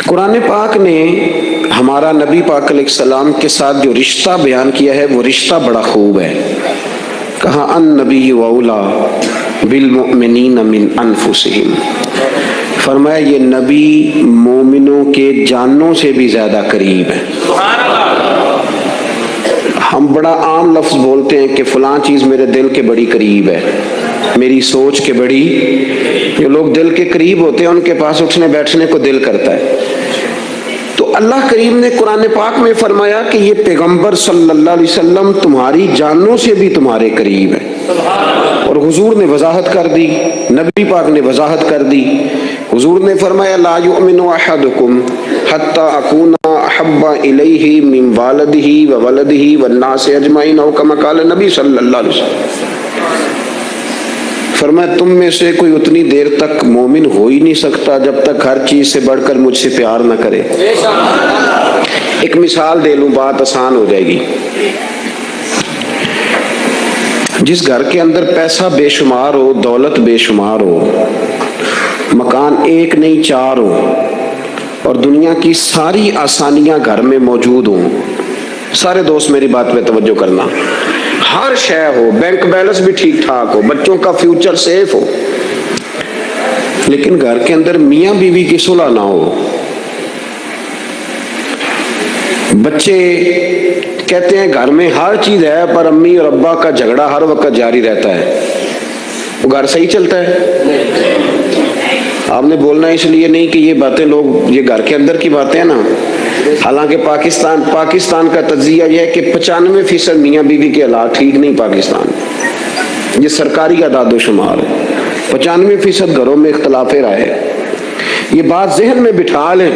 قرآن پاک نے ہمارا نبی پاک علیہ السلام کے ساتھ جو رشتہ بیان کیا ہے وہ رشتہ بڑا خوب ہے. کہا ان نبی اولا بالمؤمنین من انفسہم، فرمایا یہ نبی مومنوں کے جانوں سے بھی زیادہ قریب ہے. ہم بڑا عام لفظ بولتے ہیں کہ فلاں چیز میرے دل کے بڑی قریب ہے، میری سوچ کے بڑی. جو لوگ دل کے قریب ہوتے ہیں ان کے پاس اٹھنے بیٹھنے کو دل کرتا ہے. تو اللہ کریم نے قرآن پاک میں فرمایا کہ یہ پیغمبر صلی اللہ علیہ وسلم تمہاری جانوں سے بھی تمہارے قریب ہے. اور حضور نے وضاحت کر دی، نبی پاک نے وضاحت کر دی. حضور نے فرمایا لا یؤمن احدکم حتی اکون احب الیہ من والدہ وولدہ والناس اجمعین او کما قال نبی صلی اللہ علیہ وسلم. فرمایا تم میں سے کوئی اتنی دیر تک مومن ہو ہی نہیں سکتا جب تک ہر چیز سے بڑھ کر مجھ سے پیار نہ کرے. ایک مثال دے لوں، بات آسان ہو جائے گی. جس گھر کے اندر پیسہ بے شمار ہو، دولت بے شمار ہو، مکان ایک نہیں چار ہو، اور دنیا کی ساری آسانیاں گھر میں موجود ہوں، سارے دوست میری بات پہ توجہ کرنا، ہر شے ہو، بینک بیلنس بھی ٹھیک ٹھاک ہو، بچوں کا فیوچر سیف ہو، لیکن گھر کے اندر میاں بیوی کی صلح نہ ہو. بچے کہتے ہیں گھر میں ہر چیز ہے پر امی اور ابا کا جھگڑا ہر وقت جاری رہتا ہے، وہ گھر صحیح چلتا ہے؟ آپ نے بولنا اس لیے نہیں کہ یہ باتیں لوگ، یہ گھر کے اندر کی باتیں ہیں نا. حالانکہ پاکستان کا تجزیہ یہ ہے کہ 95% میاں بیوی کے حالات ٹھیک نہیں. پاکستان یہ سرکاری اعداد و شمار ہے، 95% گھروں میں اختلاف رائے ہے. یہ بات ذہن میں بٹھا لیں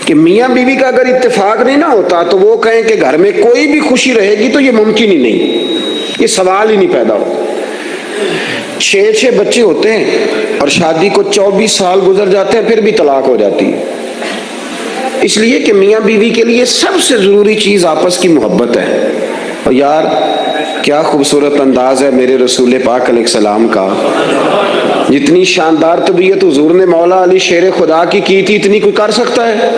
کہ میاں بیوی کا اگر اتفاق نہیں نہ ہوتا تو وہ کہیں کہ گھر میں کوئی بھی خوشی رہے گی تو یہ ممکن ہی نہیں، یہ سوال ہی نہیں پیدا ہوتا. 6 بچے ہوتے ہیں اور شادی کو 24 سال گزر جاتے ہیں پھر بھی طلاق ہو جاتی ہے. اس لیے کہ میاں بیوی کے لیے سب سے ضروری چیز آپس کی محبت ہے. اور یار کیا خوبصورت انداز ہے میرے رسول پاک علیہ السلام کا. جتنی شاندار طبیعت حضور نے مولا علی شیر خدا کی تھی اتنی کوئی کر سکتا ہے؟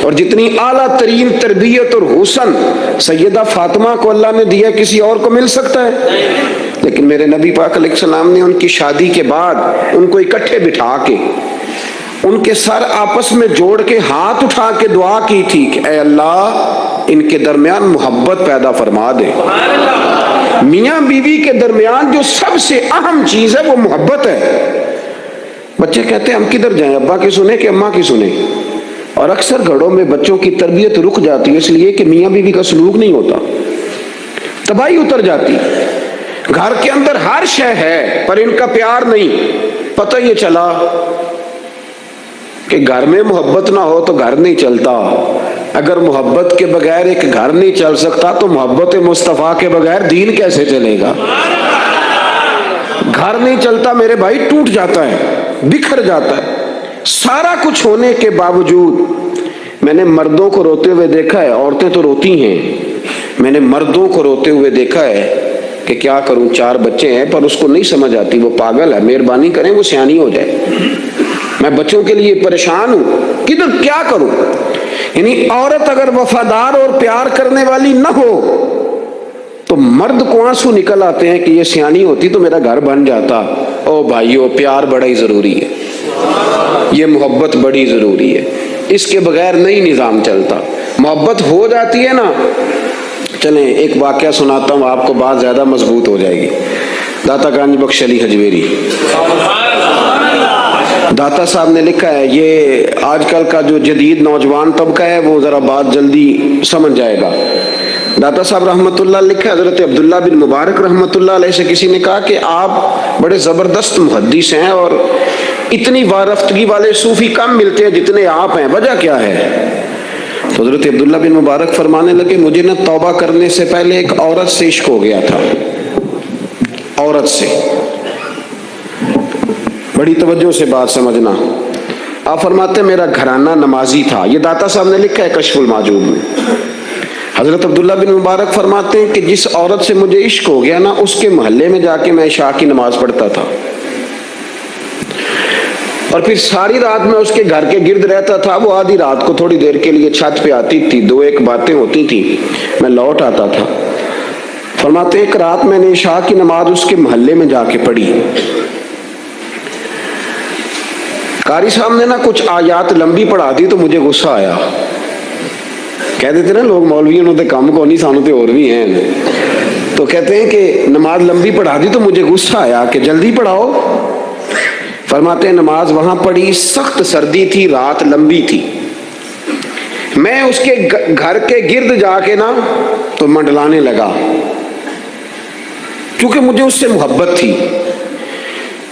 اور جتنی اعلیٰ ترین تربیت اور حسن سیدہ فاطمہ کو اللہ نے دیا کسی اور کو مل سکتا ہے؟ لیکن میرے نبی پاک علیہ السلام نے ان کی شادی کے بعد ان کو اکٹھے بٹھا کے ان کے سر آپس میں جوڑ کے ہاتھ اٹھا کے دعا کی تھی کہ اے اللہ ان کے درمیان محبت پیدا فرما دے. میاں بیوی کے درمیان جو سب سے اہم چیز ہے وہ محبت ہے. بچے کہتے ہیں ہم کدھر جائیں، ابا کی سنیں کہ اماں کی سنیں؟ اور اکثر گھروں میں بچوں کی تربیت رک جاتی ہے اس لیے کہ میاں بیوی کا سلوک نہیں ہوتا، تباہی اتر جاتی. گھر کے اندر ہر شے ہے پر ان کا پیار نہیں. پتہ یہ چلا کہ گھر میں محبت نہ ہو تو گھر نہیں چلتا. اگر محبت کے بغیر ایک گھر نہیں چل سکتا تو محبت مصطفیٰ کے بغیر دین کیسے چلے گا؟ گھر نہیں چلتا میرے بھائی، ٹوٹ جاتا ہے، بکھر جاتا ہے. سارا کچھ ہونے کے باوجود میں نے مردوں کو روتے ہوئے دیکھا ہے، عورتیں تو روتی ہیں، میں نے مردوں کو روتے ہوئے دیکھا ہے کہ کیا کروں 4 بچے ہیں پر اس کو نہیں سمجھ آتی، وہ پاگل ہے، مہربانی کریں وہ سیانی ہو جائے. میں بچوں کے لیے پریشان ہوں، کدھر کیا کروں؟ یعنی عورت اگر وفادار اور پیار کرنے والی نہ ہو تو مرد کو آنسو نکل آتے ہیں کہ یہ سیانی ہوتی تو میرا گھر بن جاتا. او بھائیو، پیار بڑا ہی ضروری ہے، یہ محبت بڑی ضروری ہے، اس کے بغیر نہیں نظام چلتا. محبت ہو جاتی ہے نا. چلیں ایک واقعہ سناتا ہوں آپ کو، بات زیادہ مضبوط ہو جائے گی. داتا گنج بخش علی حجویری داتا صاحب نے لکھا ہے، یہ آج کل کا جو جدید نوجوان طبقہ ہے وہ ذرا بات جلدی سمجھ جائے گا. داتا صاحب رحمۃ اللہ لکھا ہے، حضرت عبداللہ بن مبارک رحمۃ اللہ علیہ سے کسی نے کہا کہ آپ بڑے زبردست محدث ہیں اور اتنی وارفتگی والے صوفی کم ملتے ہیں جتنے آپ ہیں، وجہ کیا ہے؟ تو حضرت عبداللہ بن مبارک فرمانے لگے مجھے نہ توبہ کرنے سے پہلے ایک عورت سے عشق ہو گیا تھا، عورت سے. بڑی توجہ سے بات سمجھنا. آپ فرماتے ہیں میرا گھرانہ نمازی تھا. یہ داتا صاحب نے لکھا ہے کشف الماجوب میں. حضرت عبداللہ بن مبارک فرماتے ہیں کہ جس عورت سے مجھے عشق ہو گیا نا، اس کے محلے میں جا کے میں عشاء کی نماز پڑھتا تھا. اور پھر ساری رات میں اس کے گھر کے گرد رہتا تھا. وہ آدھی رات کو تھوڑی دیر کے لیے چھت پہ آتی تھی, 2-1 باتیں ہوتی تھی, میں لوٹ آتا تھا. فرماتے ایک رات میں نے عشاء کی نماز اس کے محلے میں جا کے پڑھی. قاری صاحب نے نا کچھ آیات لمبی پڑھا دی تو مجھے غصہ آیا. کہہ دیتے نا لوگ مولویوں نے کام کو نہیں, سانو تے اور بھی ہیں. تو کہتے ہیں کہ نماز لمبی پڑھا دی تو مجھے غصہ آیا کہ جلدی پڑھاؤ. فرماتے ہیں نماز وہاں پڑھی, سخت سردی تھی, رات لمبی تھی. میں اس کے گھر کے گرد جا کے نا تو منڈلانے لگا, کیونکہ مجھے اس سے محبت تھی.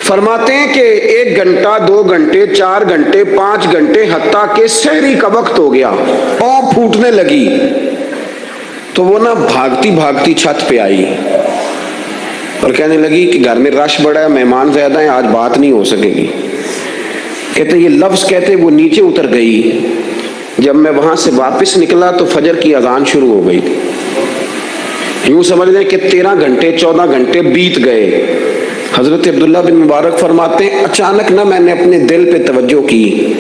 فرماتے ہیں کہ 1 گھنٹہ 2 گھنٹے 4 گھنٹے 5 گھنٹے حتیٰ کہ سحری کا وقت ہو گیا, پاؤں پھوٹنے لگی. تو وہ نا بھاگتی بھاگتی چھت پہ آئی اور کہنے لگی کہ گھر میں رش بڑا ہے, مہمان زیادہ ہیں, آج بات نہیں ہو سکے گی. کہتے یہ لفظ کہتے وہ نیچے اتر گئی. جب میں وہاں سے واپس نکلا تو فجر کی اذان شروع ہو گئی. یوں سمجھ لیں کہ 13 گھنٹے 14 گھنٹے بیت گئے. حضرت عبداللہ بن مبارک فرماتے ہیں اچانک نہ میں نے اپنے دل پہ توجہ کی.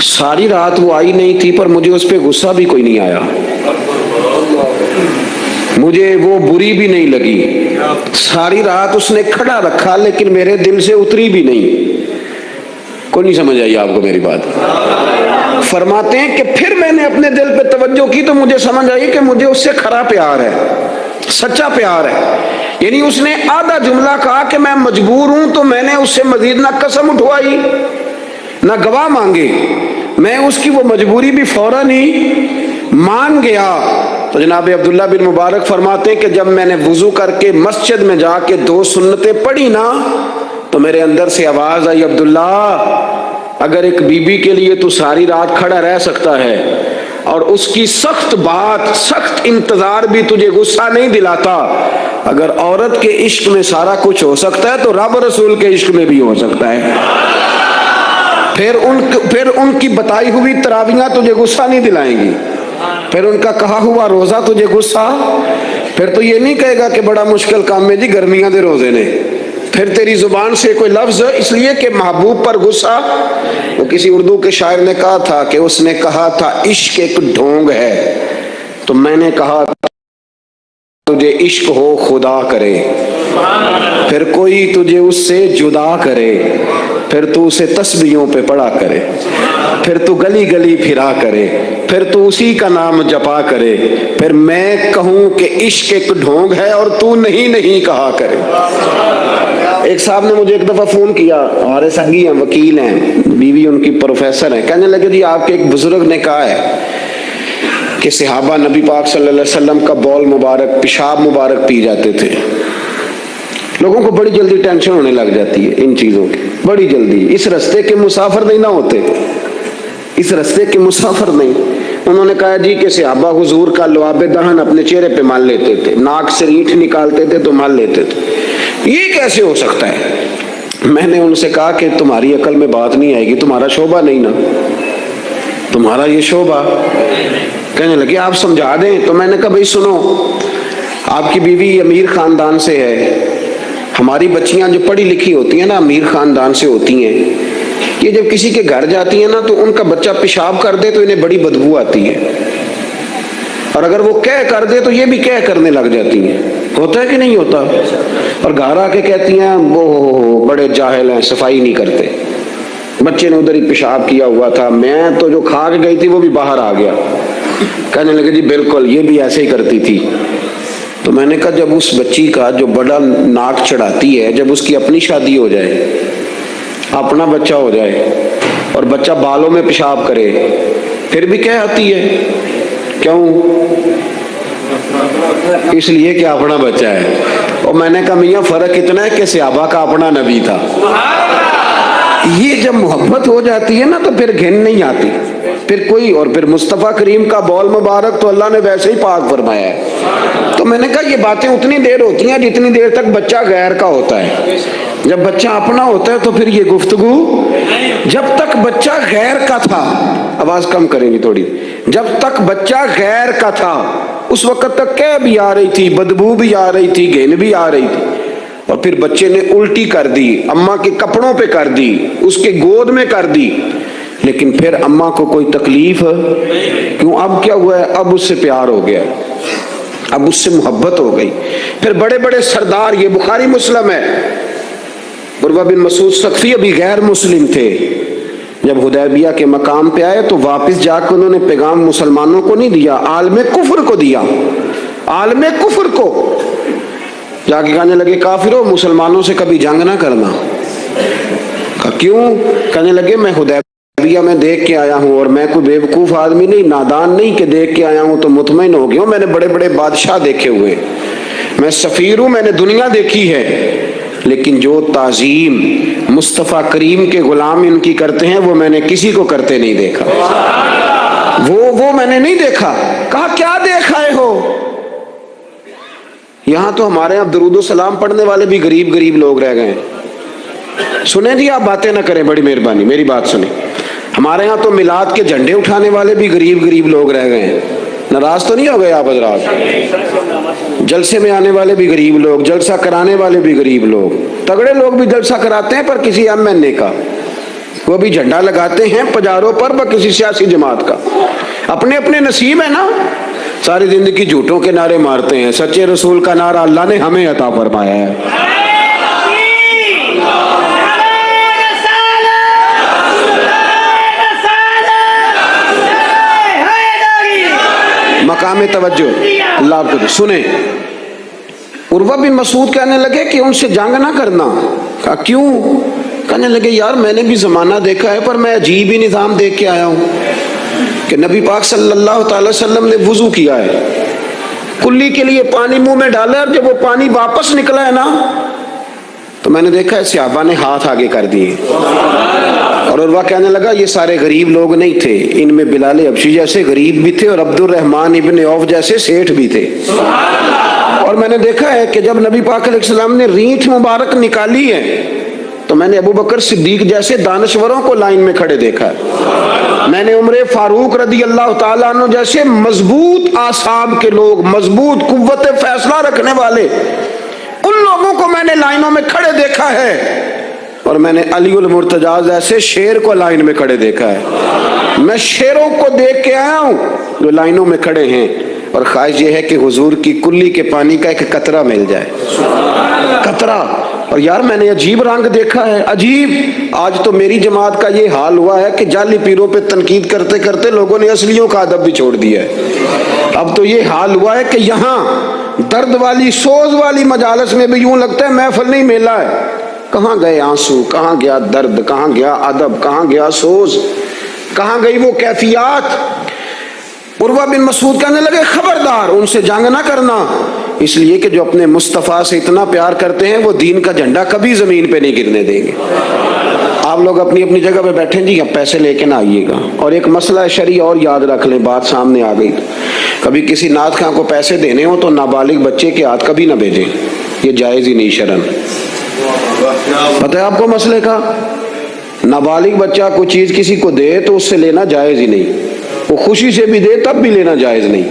ساری رات وہ آئی نہیں تھی پر مجھے اس پہ غصہ بھی کوئی نہیں آیا, مجھے وہ بری بھی نہیں لگی. ساری رات اس نے کھڑا رکھا لیکن میرے دل سے اتری بھی نہیں. کوئی نہیں سمجھ آئی آپ کو میری بات؟ فرماتے ہیں کہ پھر میں نے اپنے دل پہ توجہ کی تو مجھے سمجھ آئی کہ مجھے اس سے کھرا پیار ہے, سچا پیار ہے. یعنی اس نے آدھا جملہ کہا کہ میں مجبور ہوں, تو میں نے اس سے مزید نہ قسم اٹھوائی نہ گواہ مانگے, میں اس کی وہ مجبوری بھی فوراً ہی مان گیا. تو جناب عبداللہ بن مبارک فرماتے ہیں کہ جب میں نے وضو کر کے مسجد میں جا کے 2 سنتیں پڑھی نا تو میرے اندر سے آواز آئی, عبداللہ اگر ایک بی بی کے لیے تو ساری رات کھڑا رہ سکتا ہے اور اس کی سخت بات سخت انتظار بھی تجھے غصہ نہیں دلاتا, اگر عورت کے عشق میں سارا کچھ ہو سکتا ہے تو رب رسول کے عشق میں بھی ہو سکتا ہے. پھر ان کی بتائی ہوئی تراویحاں تجھے غصہ نہیں دلائیں گی, پھر ان کا کہا ہوا روزہ تجھے غصہ, پھر تو یہ نہیں کہے گا کہ بڑا مشکل کام ہے جی گرمیاں دے روزے نے. پھر تیری زبان سے کوئی لفظ, اس لیے کہ محبوب پر غصہ. وہ کسی اردو کے شاعر نے کہا تھا کہ اس نے کہا تھا عشق ایک ڈھونگ ہے, تو میں نے کہا تجھے عشق ہو خدا کرے, پھر کوئی تجھے اس سے جدا کرے, پھر تو اسے تسبیحوں پہ پڑھا کرے, پھر تو گلی گلی پھرا کرے, پھر تو اسی کا نام جپا کرے, پھر میں کہوں کہ عشق ایک ڈھونگ ہے اور تو نہیں کہا کرے. ایک صاحب نے مجھے ایک دفعہ فون کیا, ہمارے سنگی ہیں, وکیل ہیں, بیوی ان کی پروفیسر ہیں. کہنے لگے جی آپ کے ایک بزرگ نے کہا ہے کہ صحابہ نبی پاک صلی اللہ علیہ وسلم کا بول مبارک پیشاب مبارک پی جاتے تھے. لوگوں کو بڑی جلدی ٹینشن ہونے لگ جاتی ہے ان چیزوں کی, بڑی جلدی. اس رستے کے مسافر نہیں نہ ہوتے, اس رستے کے مسافر نہیں. انہوں نے کہا جی کہ صحابہ حضور کا لعاب دہن اپنے چہرے پہ مال لیتے تھے, ناک سے ریٹھ نکالتے تھے تو مال لیتے تھے. یہ کیسے ہو سکتا ہے؟ میں نے ان سے کہا کہ تمہاری عقل میں بات نہیں آئے گی, تمہارا شعبہ نہیں نا, تمہارا یہ شعبہ. کہنے لگے آپ سمجھا دیں. تو میں نے کہا بھائی سنو, آپ کی بیوی امیر خاندان سے ہے, ہماری بچیاں جو پڑھی لکھی ہوتی ہیں نا امیر خاندان سے ہوتی ہیں, یہ جب کسی کے گھر جاتی ہیں نا تو ان کا بچہ پیشاب کر دے تو انہیں بڑی بدبو آتی ہے, اور اگر وہ کہہ کر دے تو یہ بھی کہہ کرنے لگ جاتی ہیں. ہوتا ہے کہ نہیں ہوتا؟ اور گھر آ کے کہتی ہیں وہ بڑے جاہل ہیں, صفائی نہیں کرتے, بچے نے ادھر ہی پیشاب کیا ہوا تھا, میں تو جو کھا کے گئی تھی وہ بھی باہر آ گیا. کہنے لگے جی بالکل یہ بھی ایسے ہی کرتی تھی. تو میں نے کہا جب اس بچی کا جو بڑا ناک چڑھاتی ہے, جب اس کی اپنی شادی ہو جائے, اپنا بچہ ہو جائے اور بچہ بالوں میں پیشاب کرے, پھر بھی کہہ آتی ہے. کیوں؟ اس لیے کہ اپنا بچہ ہے. اور میں نے کہا میاں فرق اتنا ہے کہ صحابہ کا اپنا نبی تھا. یہ جب محبت ہو جاتی ہے نا تو پھر گھن نہیں آتی, پھر کوئی. اور پھر مصطفیٰ کریم کا بول مبارک تو اللہ نے ویسے ہی پاک فرمایا ہے. تو میں نے کہا یہ باتیں اتنی دیر ہوتی ہیں جتنی دیر تک بچہ غیر کا ہوتا ہے. جب بچہ اپنا ہوتا ہے تو پھر یہ گفتگو. جب تک بچہ غیر کا تھا, آواز کم کریں گی تھوڑی, جب تک بچہ غیر کا تھا اس وقت تک کہہ بھی آ رہی تھی, بدبو بھی آ رہی تھی, گھن بھی آ رہی تھی. اور پھر بچے نے الٹی کر دی، اماں کے کپڑوں پہ کر دی، اس کے گود میں کر دی، لیکن پھر اماں کو کوئی تکلیف کیوں؟ اب کیا ہوا ہے؟ اب اس سے پیار ہو گیا، اب اس سے محبت ہو گئی۔ پھر بڑے بڑے سردار، یہ بخاری مسلم ہے، عروہ بن مسعود ثقفی ابھی غیر مسلم تھے، جب حدیبیہ کے مقام پہ آئے تو واپس جا کے انہوں نے پیغام مسلمانوں کو نہیں دیا، عالم کفر کو دیا، عالم کفر کو جا کے کہنے لگے کافروں مسلمانوں سے کبھی جنگ نہ کرنا۔ کہا کیوں؟ کہنے لگے میں حدیبیہ میں دیکھ کے آیا ہوں، اور میں کوئی بیوقوف آدمی نہیں، نادان نہیں کہ دیکھ کے آیا ہوں تو مطمئن ہو گیا ہوں، میں نے بڑے بڑے بادشاہ دیکھے ہوئے، میں سفیر ہوں، میں نے دنیا دیکھی ہے، لیکن جو تعظیم مصطفیٰ کریم کے غلام ان کی کرتے ہیں وہ میں نے کسی کو کرتے نہیں دیکھا، وہ میں نے نہیں دیکھا۔ کہا کیا دیکھ آئے ہو؟ یہاں تو ہمارے یہاں درود و سلام پڑھنے والے بھی غریب غریب لوگ رہ گئے ہیں۔ سنیں جی، آپ باتیں نہ کریں، بڑی مہربانی میری بات سنیں۔ ہمارے یہاں تو میلاد کے جھنڈے اٹھانے والے بھی غریب غریب لوگ رہ گئے ہیں۔ ناراض تو نہیں ہو گئے آپ حضرات؟ جلسے میں آنے والے بھی غریب لوگ، جلسہ کرانے والے بھی غریب لوگ، تگڑے لوگ بھی جلسہ کراتے ہیں پر کسی MNA کا، وہ بھی جھنڈا لگاتے ہیں پجاروں پر کسی سیاسی جماعت کا، اپنے اپنے نصیب ہے نا۔ ساری زندگی جھوٹوں کے نعرے مارتے ہیں، سچے رسول کا نعرہ اللہ نے ہمیں عطا فرمایا ہے۔ مقام توجہ، اللہ آپ کو سنیں۔ عروہ بن مسعود کہنے لگے کہ ان سے جنگ نہ کرنا۔ کہا کیوں؟ کہنے لگے یار میں نے بھی زمانہ دیکھا ہے پر میں عجیب ہی نظام دیکھ کے آیا ہوں کہ نبی پاک صلی اللہ تعالی وسلم نے وضو کیا ہے، کلی کے لیے پانی منہ میں ڈالا، اور جب وہ پانی واپس نکلا ہے نا تو میں نے دیکھا ہے صحابہ نے ہاتھ آگے کر دیے۔ اور عروہ کہنے لگا یہ سارے غریب لوگ نہیں تھے، ان میں بلال حبشی جیسے غریب بھی تھے اور عبد الرحمن ابن عوف جیسے سیٹھ بھی تھے۔ اور میں نے دیکھا ہے کہ جب نبی پاک علیہ السلام نے رینٹ مبارک نکالی ہے تو میں نے ابو بکر صدیق جیسے دانشوروں کو لائن میں کھڑے دیکھا ہے، میں نے عمر فاروق رضی اللہ تعالیٰ عنہ جیسے مضبوط اعصاب کے لوگ، مضبوط قوت فیصلہ رکھنے والے، ان لوگوں کو میں نے لائنوں میں کھڑے دیکھا ہے، اور میں نے علی المرتضیٰ جیسے شیر کو لائن میں کھڑے دیکھا ہے۔ میں شیروں کو دیکھ کے آیا ہوں جو لائنوں میں کھڑے ہیں، اور خواہش یہ ہے کہ حضور کی کلی کے پانی کا ایک قطرہ مل جائے، قطرہ۔ اور یار میں نے عجیب رنگ دیکھا ہے، عجیب۔ آج تو میری جماعت کا یہ حال ہوا ہے کہ جعلی پیروں پہ تنقید کرتے کرتے لوگوں نے اصلیوں کا ادب بھی چھوڑ دیا ہے۔ اب تو یہ حال ہوا ہے کہ یہاں درد والی سوز والی مجالس میں بھی یوں لگتا ہے محفل نہیں میلہ ہے۔ کہاں گئے آنسو، کہاں گیا درد، کہاں گیا ادب، کہاں گیا سوز، کہاں گئی وہ کیفیات؟ عروہ بن مسعود کہنے لگے خبردار ان سے جنگ نہ کرنا، اس لیے کہ جو اپنے مصطفیٰ سے اتنا پیار کرتے ہیں وہ دین کا جھنڈا کبھی زمین پہ نہیں گرنے دیں گے۔ آپ لوگ اپنی اپنی جگہ پہ بیٹھیں جی، اب پیسے لے کے نہ آئیے گا۔ اور ایک مسئلہ شرعی اور یاد رکھ لیں، بات سامنے آ گئی، کبھی کسی نعت خواں کو پیسے دینے ہوں تو نابالغ بچے کے ہاتھ کبھی نہ بھیجیں، یہ جائز ہی نہیں شرعن۔ پتہ ہے آپ کو مسئلے کا؟ نابالغ بچہ کوئی چیز کسی کو دے تو اس سے لینا جائز ہی نہیں، وہ خوشی سے بھی دے تب بھی لینا جائز نہیں،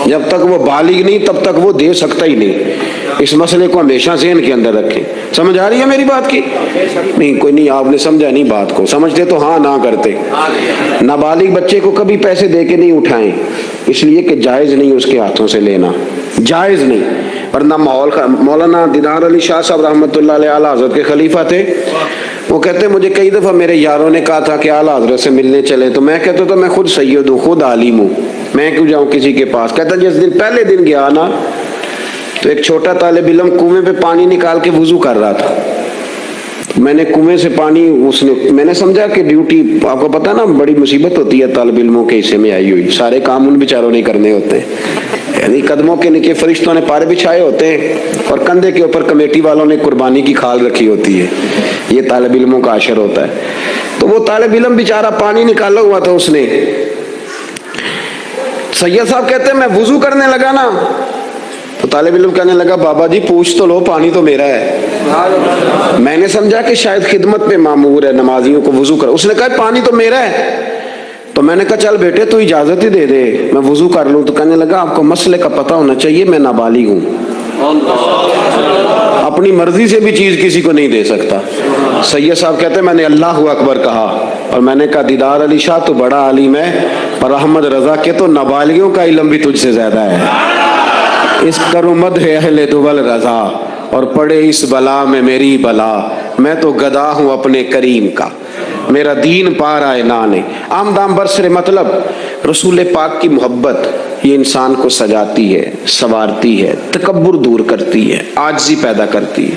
جب تک وہ بالغ نہیں تب تک وہ دے سکتا ہی نہیں۔ اس مسئلے کو ہمیشہ ذہن کے اندر رکھیں۔ سمجھ آ رہی ہے میری بات کی؟ نہیں کوئی نہیں، آپ نے سمجھا نہیں بات کو، سمجھتے تو ہاں نہ کرتے۔ نابالغ بچے کو کبھی پیسے دے کے نہیں اٹھائیں، اس لیے کہ جائز نہیں اس کے ہاتھوں سے لینا، جائز نہیں۔ ورنہ مولانا دیدار علی شاہ صاحب رحمۃ اللہ علیہ اعلیٰ حضرت کے خلیفہ تھے، وہ کہتے مجھے کئی دفعہ میرے یاروں نے کہا تھا کہ اعلیٰ حضرت سے ملنے چلے، تو میں کہتا تھا میں خود سید ہوں، خود عالم ہوں، میں کیوں جاؤں کسی کے پاس۔ کہتا جس دن پہلے دن گیا نا تو ایک چھوٹا طالب علم کنویں پہ پانی نکال کے وضو کر رہا تھا، میں نے کنویں سے پانی میں نے سمجھا کہ ڈیوٹی، آپ کو پتا نا بڑی مصیبت ہوتی ہے طالب علموں کے حصے میں آئی ہوئی، سارے کام ان بیچاروں نہیں کرنے ہوتے، یعنی قدموں کے نیچے فرشتوں نے پارے بچھائے ہوتے ہیں اور کندھے کے اوپر کمیٹی والوں نے قربانی کی کھال رکھی ہوتی ہے، یہ طالب علموں کا عشر ہوتا ہے۔ تو وہ طالب علم بیچارہ پانی نکالا ہوا تھا، اس نے، سید صاحب کہتے ہیں میں وضو کرنے لگا نا تو طالب علم کہنے لگا بابا جی پوچھ تو لو، پانی تو میرا ہے۔ میں نے سمجھا کہ شاید خدمت پہ مامور ہے، نمازیوں کو وضو کر، اس نے کہا پانی تو میرا ہے۔ تو میں نے کہا چل بیٹے تو اجازت ہی دے دے میں وضو کر لوں۔ تو کہنے لگا آپ کو مسئلے کا پتہ ہونا چاہیے، میں نابالغ ہوں، اپنی مرضی سے بھی چیز کسی کو نہیں دے سکتا. سید صاحب کہتے ہیں میں نے اللہ اکبر کہا اور میں نے کہا دیدار علی شاہ تو بڑا عالم ہے اور احمد رضا کے تو نابالغوں کا علم بھی تجھ سے زیادہ ہے. اس کرو مدح اہل دول رضا اور پڑے اس بلا میں میری بلا، میں تو گدا ہوں اپنے کریم کا، میرا دین پا رہا ہے نانے. آمدام برسر مطلب رسول پاک کی محبت یہ انسان کو سجاتی ہے، سنوارتی ہے، تکبر دور کرتی ہے، عاجزی پیدا کرتی ہے،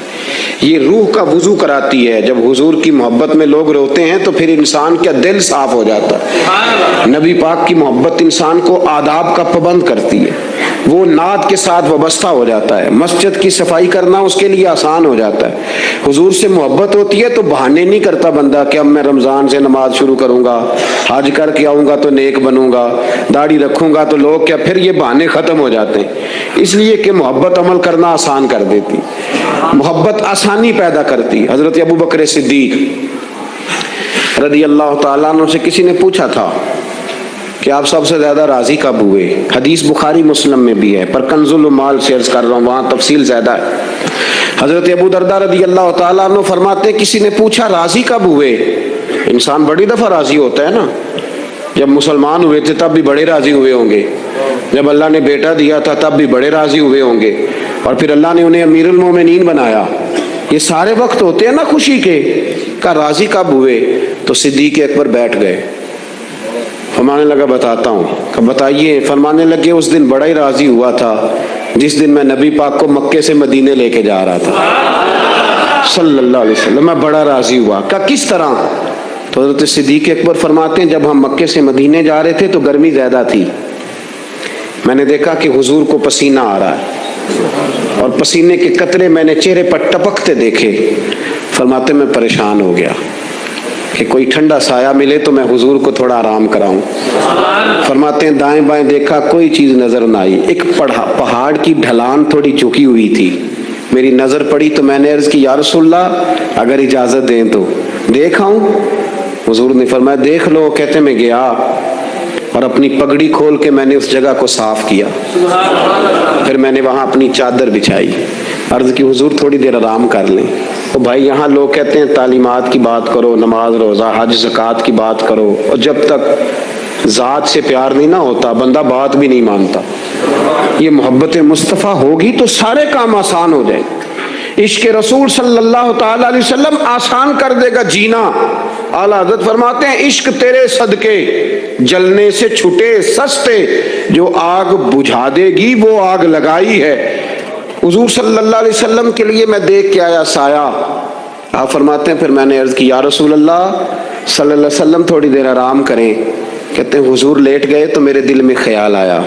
یہ روح کا وضو کراتی ہے. جب حضور کی محبت میں لوگ روتے ہیں تو پھر انسان کا دل صاف ہو جاتا ہے. نبی پاک کی محبت انسان کو آداب کا پابند کرتی ہے، وہ نعت کے ساتھ وابستہ ہو جاتا ہے، مسجد کی صفائی کرنا اس کے لیے آسان ہو جاتا ہے. حضور سے محبت ہوتی ہے تو بہانے نہیں کرتا بندہ کہ اب میں رمضان سے نماز شروع کروں گا، حج کر کے آؤں گا تو نیک بنوں گا، داڑھی رکھوں گا تو لوگ کیا، پھر یہ بہانے ختم ہو جاتے ہیں. اس لیے کہ محبت عمل کرنا آسان کر دیتی، محبت آسانی پیدا کرتی. حضرت ابو بکر صدیق رضی اللہ تعالیٰ عنہ سے کسی نے پوچھا تھا کہ آپ سب سے زیادہ راضی کب ہوئے؟ حدیث بخاری مسلم میں بھی ہے پر کنز المال سے عرض کر رہا ہوں، وہاں تفصیل زیادہ ہے. حضرت ابو درداء رضی اللہ تعالیٰ عنہ فرماتے ہیں کسی نے پوچھا راضی کب ہوئے؟ انسان بڑی دفعہ راضی ہوتا ہے نا، جب مسلمان ہوئے تھے تب بھی بڑے راضی ہوئے ہوں گے، جب اللہ نے بیٹا دیا تھا تب بھی بڑے راضی ہوئے ہوں گے، اور پھر اللہ نے انہیں امیر المومنین بنایا. یہ سارے وقت ہوتے ہیں نا خوشی کے. کہا راضی کب ہوئے؟ تو صدیق اکبر بیٹھ گئے، فرمانے لگا بتاتا ہوں. کہ بتائیے. فرمانے لگے اس دن بڑا ہی راضی ہوا تھا جس دن میں نبی پاک کو مکے سے مدینے لے کے جا رہا تھا صلی اللہ علیہ وسلم، میں بڑا راضی ہوا. کہا کس طرح؟ تو حضرت صدیق اکبر فرماتے ہیں جب ہم مکے سے مدینے جا رہے تھے تو گرمی زیادہ تھی، میں نے دیکھا کہ حضور کو پسینہ آ رہا ہے اور پسینے کے قطرے میں نے چہرے پر ٹپکتے دیکھے. فرماتے میں پریشان ہو گیا کہ کوئی ٹھنڈا سایہ ملے تو میں حضور کو تھوڑا آرام کراؤں. فرماتے ہیں دائیں بائیں دیکھا کوئی چیز نظر نہ آئی. ایک پہاڑ کی ڈھلان تھوڑی جھکی ہوئی تھی، میری نظر پڑی تو میں نے عرض کی یا رسول اللہ اگر اجازت دیں تو دیکھ آؤں؟ حضور نے فرمایا دیکھ لو. کہتے میں گیا اور اپنی پگڑی کھول کے میں نے اس جگہ کو صاف کیا، پھر میں نے وہاں اپنی چادر بچھائی، عرض کی حضور تھوڑی دیر آرام کر لیں. تو بھائی یہاں لوگ کہتے ہیں تعلیمات کی بات کرو، نماز روزہ حج زکوٰۃ کی بات کرو، اور جب تک ذات سے پیار نہیں نہ ہوتا بندہ بات بھی نہیں مانتا. یہ محبت مصطفیٰ ہوگی تو سارے کام آسان ہو جائیں. عشق رسول صلی اللہ تعالی علیہ وسلم آسان کر دے گا جینا. اعلیٰ حضرت فرماتے ہیں عشق تیرے صدقے جلنے سے چھٹے سستے، جو آگ بجھا دے گی وہ آگ لگائی ہے. حضور صلی اللہ علیہ وسلم کے لیے میں دیکھ کے آیا سایہ. آپ فرماتے ہیں پھر میں نے عرض کی یا رسول اللہ صلی اللہ علیہ وسلم تھوڑی دیر آرام کریں. کہتے ہیں حضور لیٹ گئے تو میرے دل میں خیال آیا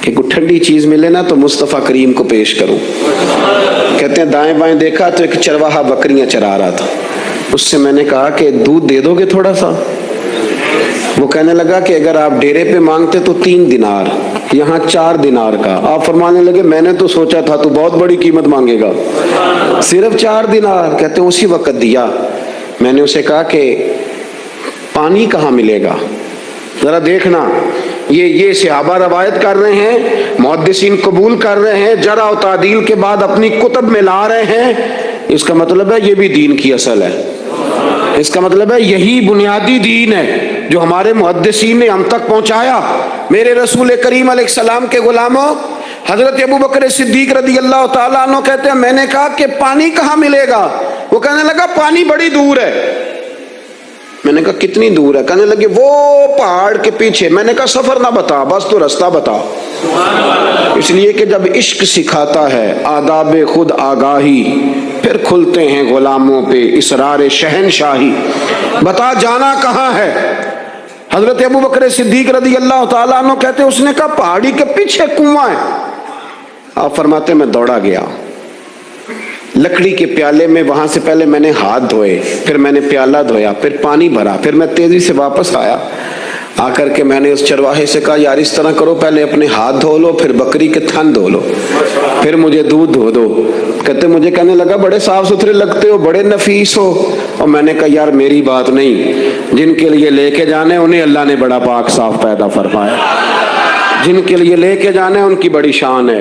کہ کوئی ٹھنڈی چیز ملے نا تو مصطفیٰ کریم کو پیش کروں. کہتے ہیں دائیں بائیں دیکھا تو ایک چرواہا بکریاں چرا رہا تھا. اس سے میں نے کہا کہ دودھ دے دو گے تھوڑا سا؟ وہ کہنے لگا کہ اگر آپ ڈیرے پہ مانگتے تو 3 دینار، یہاں 4 دینار کا. آپ فرمانے لگے میں نے تو سوچا تھا تو بہت بڑی قیمت مانگے گا، صرف 4 دینار. کہتے ہیں اسی وقت دیا. میں نے اسے کہا کہ پانی کہاں ملے گا؟ ذرا دیکھنا. یہ صحابہ روایت کر رہے ہیں، محدثین قبول کر رہے ہیں، جرح و تعدیل کے بعد اپنی کتب میں لا رہے ہیں. اس کا مطلب ہے یہ بھی دین کی اصل ہے. اس کا مطلب ہے یہی بنیادی دین ہے جو ہمارے محدثین نے ہم تک پہنچایا. میرے رسول کریم علیہ السلام کے غلاموں، حضرت ابو بکر صدیق رضی اللہ تعالیٰ عنہ کہتے ہیں میں نے کہا کہ پانی کہاں ملے گا؟ وہ کہنے لگا پانی بڑی دور ہے. میں نے کہا کتنی دور ہے؟ کہنے لگے وہ پہاڑ کے پیچھے. میں نے کہا سفر نہ بتا، بس تو رستہ بتا. اس لیے کہ جب عشق سکھاتا ہے آداب خود آگاہی، پھر کھلتے ہیں غلاموں پہ اسرار شہنشاہی. بتا جانا کہاں ہے؟ حضرت ابو بکر صدیق رضی اللہ تعالیٰ عنہ کہتے ہیں اس نے کہا پہاڑی کے پیچھے کنواں ہے. آپ فرماتے میں دوڑا گیا لکڑی کے پیالے میں. وہاں سے پہلے میں نے ہاتھ دھوئے، پھر میں نے پیالہ دھویا، پھر پانی بھرا، پھر میں تیزی سے واپس آیا. آ کر کے میں نے اس چرواہے سے کہا یار اس طرح کرو، پہلے اپنے ہاتھ دھو لو، پھر بکری کے تھن دھو لو، پھر مجھے دودھ دھو دو. کہتے مجھے کہنے لگا بڑے صاف ستھرے لگتے ہو، بڑے نفیس ہو. اور میں نے کہا یار میری بات نہیں، جن کے لیے لے کے جانے انہیں اللہ نے بڑا پاک صاف پیدا فرمایا. جن کے لیے لے کے جانے ان کی بڑی شان ہے.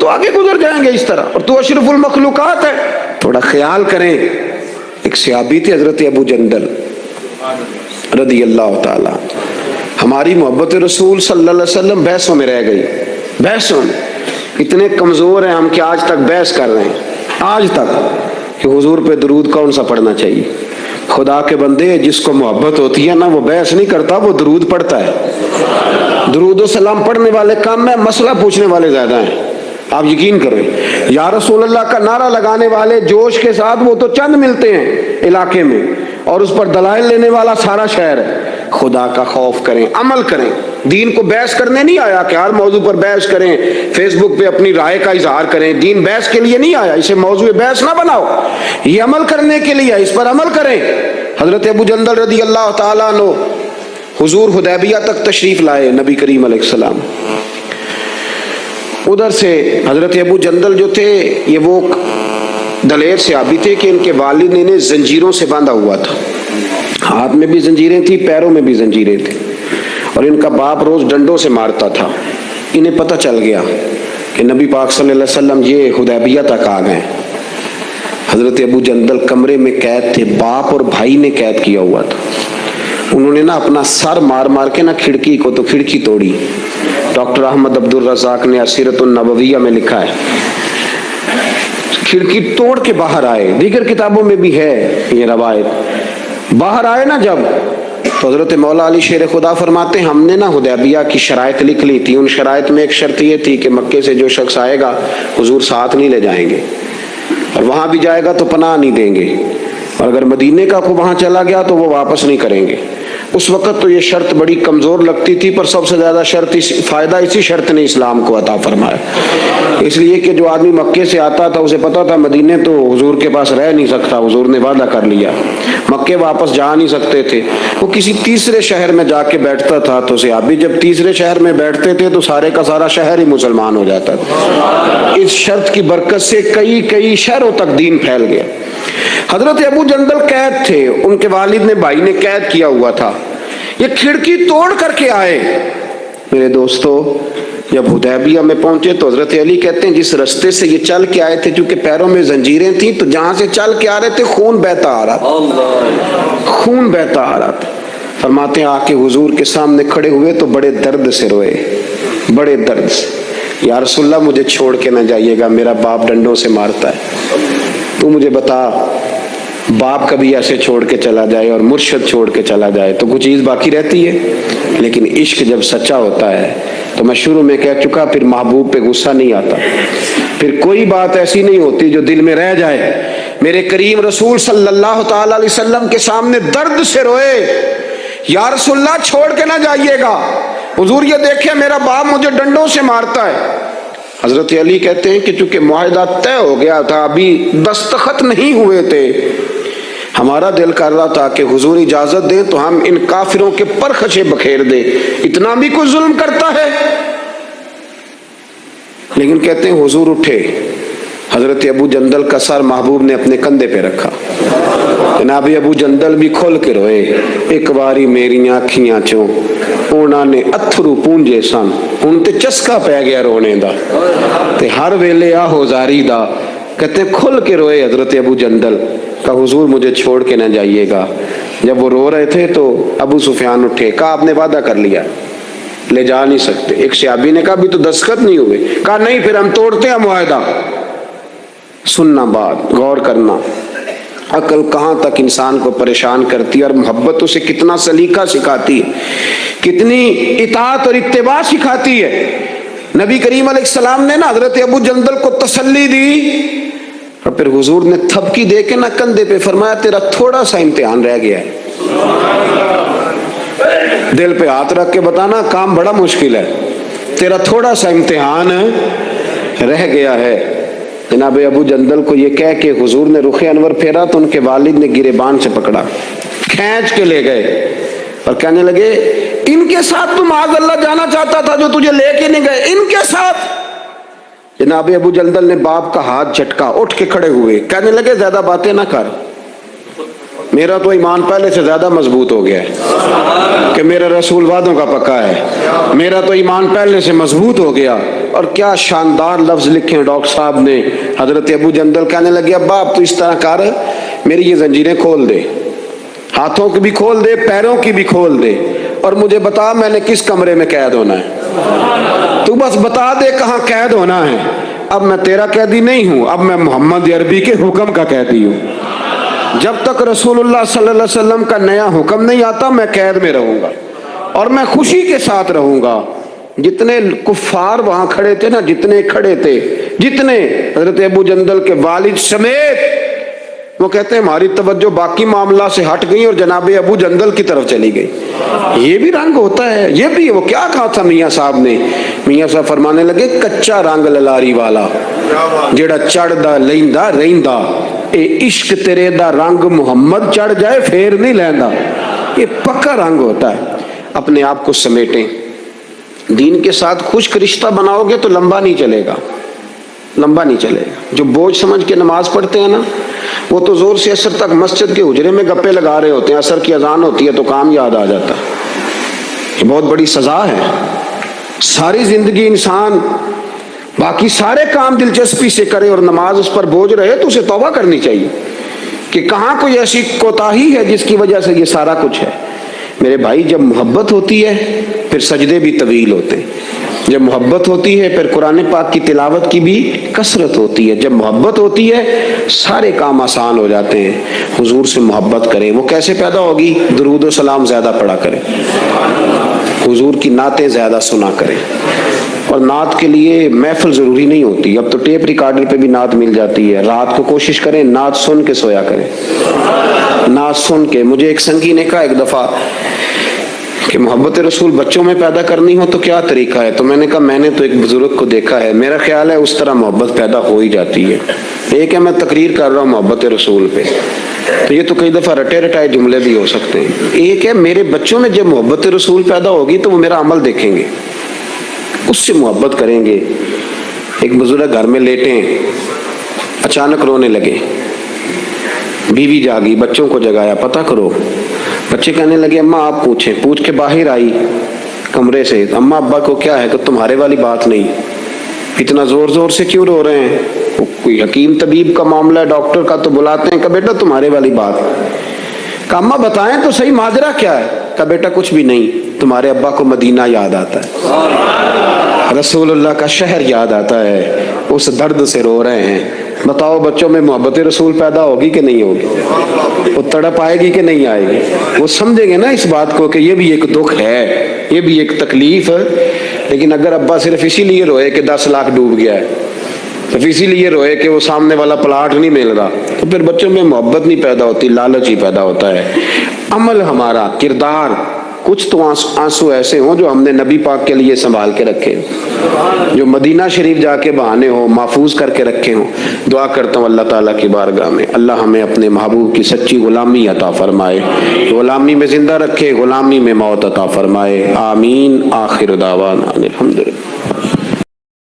تو آگے گزر جائیں گے اس طرح، اور تو اشرف المخلوقات ہے۔ تھوڑا خیال کریں۔ ایک صحابی تھے حضرت ابو جندل رضی اللہ تعالی، ہماری محبت رسول صلی اللہ علیہ وسلم بحثوں میں رہ گئی، بحثوں میں اتنے کمزور ہیں ہم کہ آج تک بحث کر رہے ہیں، آج تک، کہ حضور پہ درود کون سا پڑھنا چاہیے۔ خدا کے بندے، جس کو محبت ہوتی ہے نا وہ بحث نہیں کرتا، وہ درود پڑھتا ہے۔ درود و سلام پڑھنے والے کم ہیں، مسئلہ پوچھنے والے زیادہ ہیں۔ آپ یقین کریں، یا رسول اللہ کا نعرہ لگانے والے جوش کے ساتھ وہ تو چند ملتے ہیں علاقے میں، اور اس پر دلائل لینے والا سارا شہر ہے۔ خدا کا خوف کریں، عمل کریں۔ دین کو بحث کرنے نہیں آیا کہ ہر موضوع پر بحث کریں، فیس بک پہ اپنی رائے کا اظہار کریں۔ دین بحث کے لیے نہیں آیا، اسے موضوع بحث نہ بناؤ، یہ عمل کرنے کے لیے، اس پر عمل کریں۔ حضرت ابو جندل رضی اللہ تعالیٰ عنہ حضور حدیبیہ تک تشریف لائے، نبی کریم علیہ السلام۔ ادھر سے حضرت ابو جندل جو تھے یہ وہ دلیر صحابی تھے کہ ان کے والد نے انہیں زنجیروں سے باندھا ہوا تھا، ہاتھ میں بھی زنجیریں تھیں، پیروں میں بھی زنجیریں تھیں، اور ان کا باپ روز ڈنڈوں سے مارتا تھا۔ انہیں پتہ چل گیا کہ نبی پاک صلی اللہ علیہ وسلم یہ حدیبیہ تک آ گئے۔ حضرت ابو جندل کمرے میں قید تھے، باپ اور بھائی نے قید کیا ہوا تھا۔ انہوں نے نا اپنا سر مار مار کے نا کھڑکی کو تو کھڑکی توڑی۔ ڈاکٹر احمد عبد الرزاق نے سیرت النبویہ میں لکھا ہے کھڑکی توڑ کے باہر آئے، دیگر کتابوں میں بھی ہے یہ روایت۔ باہر آئے نا جب، تو حضرت مولا علی شیر خدا فرماتے ہیں ہم نے نا حدیبیہ کی شرائط لکھ لی تھی۔ ان شرائط میں ایک شرط یہ تھی کہ مکے سے جو شخص آئے گا حضور ساتھ نہیں لے جائیں گے، اور وہاں بھی جائے گا تو پناہ نہیں دیں گے، اور اگر مدینے کا کو وہاں چلا گیا تو وہ واپس نہیں کریں گے۔ اس وقت تو یہ شرط بڑی کمزور لگتی تھی، پر سب سے زیادہ فائدہ اسی شرط نے اسلام کو عطا فرمایا، اس لیے کہ جو آدمی مکے سے آتا تھا اسے پتا تھا مدینے تو حضور کے پاس رہ نہیں سکتا، حضور نے وعدہ کر لیا، مکے واپس جا نہیں سکتے تھے، وہ کسی تیسرے شہر میں جا کے بیٹھتا تھا، تو صحابی جب تیسرے شہر میں بیٹھتے تھے تو سارے کا سارا شہر ہی مسلمان ہو جاتا تھا۔ اس شرط کی برکت سے کئی شہروں تک دین پھیل گیا۔ حضرت ابو جندل قید تھے، ان کے والد نے بھائی نے قید کیا ہوا تھا، یہ کھڑکی توڑ کر کے آئے۔ میرے دوستو، جب حدیبیہ میں پہنچے تو حضرت علی کہتے ہیں جس رستے سے یہ چل کے آئے تھے، چونکہ پیروں میں زنجیریں تھیں، تو جہاں سے چل کے آ رہے تھے خون بہتا آ رہا تھا، خون بہتا آ رہا تھا۔ فرماتے ہیں آ کے حضور کے سامنے کھڑے ہوئے تو بڑے درد سے روئے، بڑے درد سے، یا رسول اللہ مجھے چھوڑ کے نہ جائیے گا، میرا باپ ڈنڈوں سے مارتا ہے، تو مجھے بتا باپ کبھی ایسے چھوڑ کے چلا جائے اور مرشد چھوڑ کے چلا جائے تو کچھ چیز باقی رہتی ہے، لیکن عشق جب سچا ہوتا ہے تو میں شروع میں کہہ چکا، پھر محبوب پہ غصہ نہیں آتا، پھر کوئی بات ایسی نہیں ہوتی جو دل میں رہ جائے۔ میرے کریم رسول صلی اللہ تعالی علیہ وسلم کے سامنے درد سے روئے، یا رسول اللہ چھوڑ کے نہ جائیے گا، حضور یہ دیکھیں میرا باپ مجھے ڈنڈوں سے مارتا ہے۔ حضرت علی کہتے ہیں کہ چونکہ معاہدہ طے ہو گیا تھا، ابھی دستخط نہیں ہوئے تھے، ہمارا دل کر رہا تھا کہ حضور اجازت دیں تو ہم ان کافروں کے پرخچے بکھیر دیں، اتنا بھی کوئی ظلم کرتا ہے؟ لیکن کہتے ہیں حضور اٹھے، حضرت ابو جندل کا سر محبوب نے اپنے کندھے پہ رکھا، جناب ابو جندل بھی کھل کے روئے، ایک باری میریاں اکھیاں چوں انہاں نے اتھرو پونجے سن، ان تے چسکا پہ گیا رونے دا تے ہر ویلے آہو زاری دا۔ کہتے ہیں کھل کے روئے حضرت ابو جندل کہ حضور مجھے چھوڑ کے نہ جائیے گا۔ جب وہ رو رہے تھے تو ابو سفیان اٹھے، کہا آپ نے وعدہ کر لیا، لے جا نہیں سکتے۔ ایک صحابی نے کہا بھی تو دستخط نہیں ہوئے، کہا نہیں پھر ہم توڑتے ہیں معاہدہ۔ سننا بات، غور کرنا، عقل کہاں تک انسان کو پریشان کرتی ہے، اور محبت اسے کتنا سلیقہ سکھاتی ہے، کتنی اطاعت اور اتباع سکھاتی ہے۔ نبی کریم علیہ السلام نے نا حضرت ابو جندل کو تسلی دی، اور پھر حضور نے تھپکی دے کے نا کندھے پہ فرمایا تیرا تھوڑا سا امتحان رہ گیا ہے۔ دل پہ ہاتھ رکھ کے بتانا کام بڑا مشکل ہے، تیرا تھوڑا سا امتحان رہ گیا ہے۔ جناب ابو جندل کو یہ کہہ کہ حضور نے رخ انور پھیرا تو ان کے والد نے گریبان سے پکڑا، کھینچ کے لے گئے اور کہنے لگے ان کے ساتھ تو معاذ اللہ جانا چاہتا تھا جو تجھے لے کے نہیں گئے، ان کے ساتھ۔ جناب ابو جندل نے باپ کا ہاتھ جھٹکا، اٹھ کے کھڑے ہوئے، کہنے لگے زیادہ باتیں نہ کر، میرا تو ایمان پہلے سے زیادہ مضبوط ہو گیا ہے کہ میرا رسول وعدوں کا پکا ہے، میرا تو ایمان پہلے سے مضبوط ہو گیا، اور کیا شاندار لفظ لکھے ہیں ڈاکٹر صاحب نے. حضرت ابو جندل کہنے لگے ابا اب تو اس طرح کر, میری یہ زنجیریں کھول دے, ہاتھوں کی بھی کھول دے, پیروں کی بھی کھول دے, اور مجھے بتا میں نے کس کمرے میں قید ہونا ہے. تو بس بتا دے کہاں قید ہونا ہے. اب میں تیرا قیدی نہیں ہوں, اب میں محمد عربی کے حکم کا قیدی ہوں. جب تک رسول اللہ صلی اللہ علیہ وسلم کا نیا حکم نہیں آتا میں قید میں رہوں گا, اور میں خوشی کے ساتھ رہوں گا. جتنے کفار وہاں کھڑے تھے نا, جتنے کھڑے تھے, جتنے, حضرت ابو جندل کے والد سمیت, وہ کہتے ہیں ہماری توجہ باقی معاملہ سے ہٹ گئی اور جناب ابو جندل کی طرف چلی گئی. یہ بھی رنگ ہوتا ہے, یہ بھی. وہ کیا کہا تھا میاں صاحب نے؟ میاں صاحب فرمانے لگے کچا رنگ للاری والا جیڑا چڑھدا لیندا رہندا, اے عشق تیرے دا رنگ محمد چڑھ جائے پھر نہیں لیندا. یہ پکا رنگ ہوتا ہے. اپنے آپ کو سمیٹیں, دین کے ساتھ خشک رشتہ بناؤ گے تو لمبا نہیں چلے گا, لمبا نہیں چلے گا. جو بوجھ سمجھ کے نماز پڑھتے ہیں نا, وہ تو زور سے عصر تک مسجد کے حجرے میں گپے لگا رہے ہوتے ہیں, عصر کی اذان ہوتی ہے تو کام یاد آ جاتا ہے. یہ بہت بڑی سزا ہے. ساری زندگی انسان باقی سارے کام دلچسپی سے کرے اور نماز اس پر بوجھ رہے تو اسے توبہ کرنی چاہیے کہ کہاں کوئی ایسی کوتاہی ہے جس کی وجہ سے یہ سارا کچھ ہے. میرے بھائی, جب محبت ہوتی ہے پھر سجدے بھی طویل ہوتے ہیں. جب محبت ہوتی ہے پھر قرآن پاک کی تلاوت کی بھی کثرت ہوتی ہے. جب محبت ہوتی ہے سارے کام آسان ہو جاتے ہیں. حضور سے محبت کریں. وہ کیسے پیدا ہوگی؟ درود و سلام زیادہ پڑھا کریں, حضور کی نعتیں زیادہ سنا کریں. اور نعت کے لیے محفل ضروری نہیں ہوتی, اب تو ٹیپ ریکارڈر پہ بھی نعت مل جاتی ہے. رات کو کوشش کریں نعت سن کے سویا کریں, نعت سن کے. مجھے ایک سنگی نے کہا ایک دفعہ کہ محبت رسول بچوں میں پیدا کرنی ہو تو کیا طریقہ ہے؟ تو میں نے کہا میں نے تو ایک بزرگ کو دیکھا ہے, میرا خیال ہے اس طرح محبت پیدا ہو ہی جاتی ہے. ایک ہے میں تقریر کر رہا ہوں محبت رسول پہ, تو یہ تو کئی دفعہ رٹے رٹائے جملے بھی ہو سکتے ہیں. ایک ہے میرے بچوں میں جب محبت رسول پیدا ہوگی تو وہ میرا عمل دیکھیں گے, اس سے محبت کریں گے. ایک بزرگ گھر میں لیٹیں, اچانک رونے لگے. بیوی جاگی, بچوں کو جگایا, پتہ کرو. بچے کہنے لگے اماں آپ پوچھیں. پوچھ کے باہر آئی کمرے سے, اماں ابا کو کیا ہے؟ کہ تمہارے والی بات نہیں, اتنا زور زور سے کیوں رو رہے ہیں؟ کوئی حکیم طبیب کا معاملہ ہے, ڈاکٹر کا, تو بلاتے ہیں کہ بیٹا تمہارے والی بات. کہ اماں بتائیں تو صحیح ماجرا کیا ہے؟ کہ بیٹا کچھ بھی نہیں, تمہارے ابا کو مدینہ یاد آتا ہے, رسول اللہ کا شہر یاد آتا ہے, اس درد سے رو رہے ہیں. بتاؤ بچوں میں محبت رسول پیدا ہوگی کہ نہیں ہوگی؟ وہ تڑپ آئے گی کہ نہیں آئے گی؟ وہ سمجھیں گے نا اس بات کو کہ یہ بھی ایک دکھ ہے, یہ بھی ایک تکلیف ہے. لیکن اگر ابا صرف اسی لیے روئے کہ 10 لاکھ ڈوب گیا ہے, صرف اسی لیے روئے کہ وہ سامنے والا پلاٹ نہیں مل رہا, تو پھر بچوں میں محبت نہیں پیدا ہوتی, لالچ ہی پیدا ہوتا ہے. عمل ہمارا, کردار, کچھ تو آنسو ایسے ہوں جو ہم نے نبی پاک کے لیے سنبھال کے رکھے, جو مدینہ شریف جا کے بہانے ہوں, محفوظ کر کے رکھے ہوں. دعا کرتا ہوں اللہ تعالیٰ کی بارگاہ میں اللہ ہمیں اپنے محبوب کی سچی غلامی عطا فرمائے, غلامی میں زندہ رکھے, غلامی میں موت عطا فرمائے. آمین. آخر دعوانا الحمدللہ.